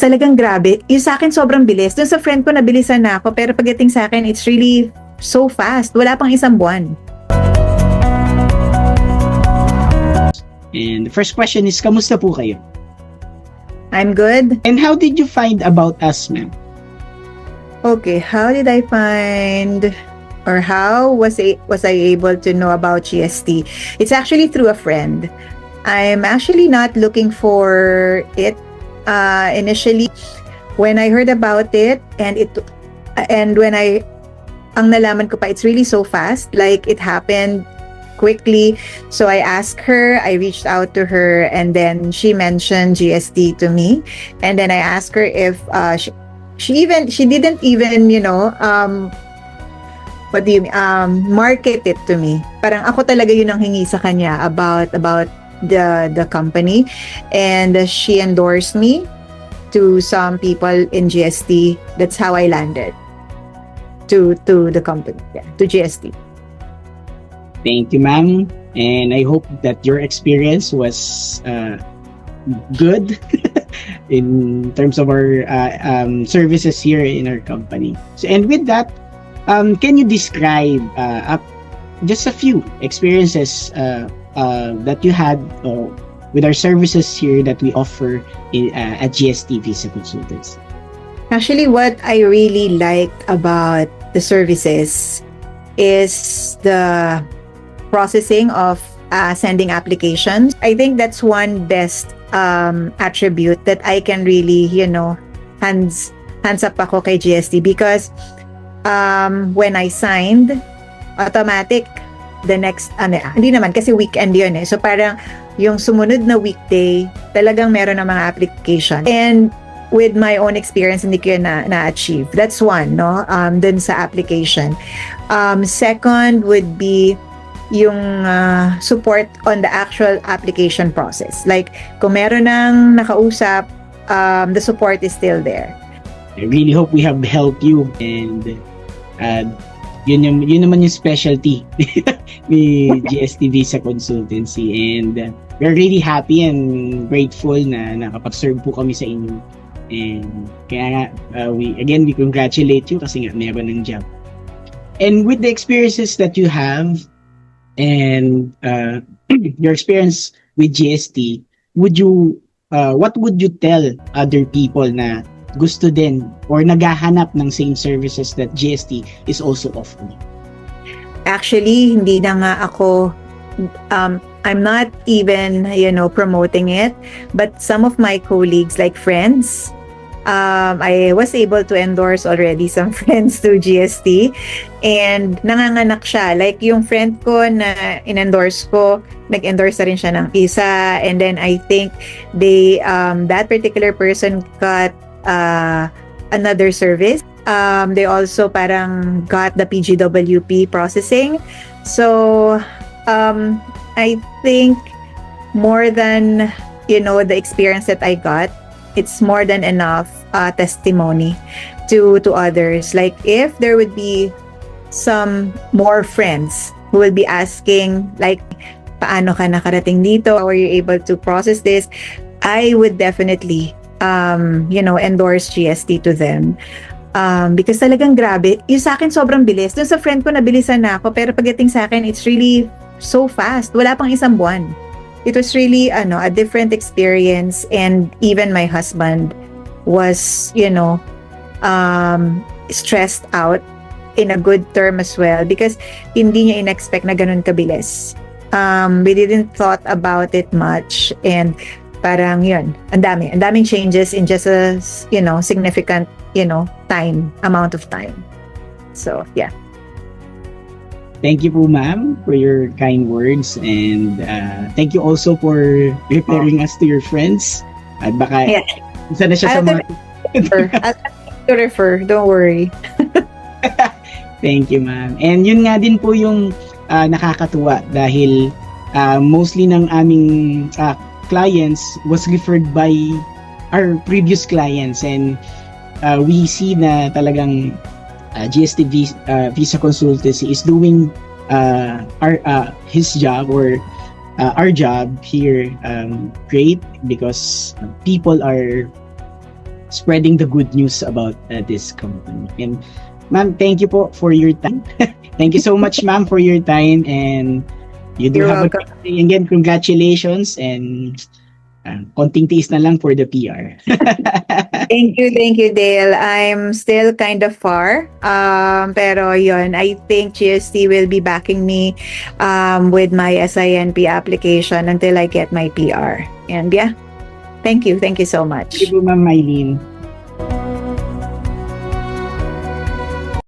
Talagang grabe. Yung sa akin sobrang bilis. Doon sa friend ko nabilisan na ako, pero pagdating sa akin, it's really so fast. Wala pang isang buwan. And the first question is, kamusta po kayo? I'm good. And how did you find about us, ma'am? Okay, how did I find or how was I able to know about GST? It's actually through a friend. I'm actually not looking for it initially. When I heard about it and when ang nalaman ko pa, it's really so fast, like it happened quickly. So I asked her, I reached out to her, and then she mentioned GST to me. And then I asked her if she didn't even, market it to me. Parang ako talaga yun ang hingi sa kanya about the company, and she endorsed me to some people in GST. That's how I landed to the company, to GST. Thank you, ma'am. And I hope that your experience was good in terms of our services here in our company. So, and with that, can you describe just a few experiences that you had with our services here that we offer at GST Visa Consultants? Actually, what I really liked about the services is the processing of sending applications. I think that's one best attribute that I can really, hands up ako kay GST, because when I signed, automatic the next, hindi naman kasi weekend yun eh. So parang yung sumunod na weekday, talagang meron ng mga application. And with my own experience, hindi ko yun na-achieve. That's one, no? Dun sa application. Second would be yung support on the actual application process. Like, kung meron ng nakausap, the support is still there. I really hope we have helped you, and yun naman yung specialty ni GST Visa Consultancy, and we're really happy and grateful na nakapag-serve po kami sa inyo. And kaya nga, we congratulate you kasi nga meron ng job. And with the experiences that you have and your experience with GST, what would you tell other people na gusto din or naghahanap ng same services that GST is also offering? Actually, hindi na nga ako, I'm not even, promoting it, but some of my colleagues, like friends, I was able to endorse already some friends to GST, and nanganganak siya. Like yung friend ko na in-endorse ko, nag-endorse na rin siya ng isa, and then I think that particular person got another service. They also parang got the PGWP processing. So I think more than the experience that I got, it's more than enough testimony to others. Like if there would be some more friends who will be asking like, paano ka nakarating dito? How were you able to process this? I would definitely endorse GST to them. Because talagang grabe. Yung sa akin sobrang bilis. Doon sa friend ko nabilisan na ako, pero pagdating sa akin, it's really so fast. Wala pang isang buwan. It was really a different experience, and even my husband was stressed out in a good term as well, because hindi niya in-expect na ganun kabilis. We didn't thought about it much, and parang yun, ang daming changes in just a significant amount of time. So yeah. Thank you po, ma'am, for your kind words, and thank you also for referring us to your friends. At baka isa na siya sa mga I'll refer, don't worry. Thank you, ma'am. And yun nga din po yung nakakatuwa, dahil mostly ng aming clients was referred by our previous clients, and we see na talagang GST Visa Consultancy is doing his job, or our job here great, because people are spreading the good news about this company. And ma'am, thank you po for your time. Thank you so much, ma'am, for your time, and you do You're have welcome. a great day. Again, congratulations, and konting tiis na lang for the PR. Thank you, Dale. I'm still kind of far. Pero yun, I think GST will be backing me with my SINP application until I get my PR. And yeah, thank you so much. Thank you, ma'am Mylene.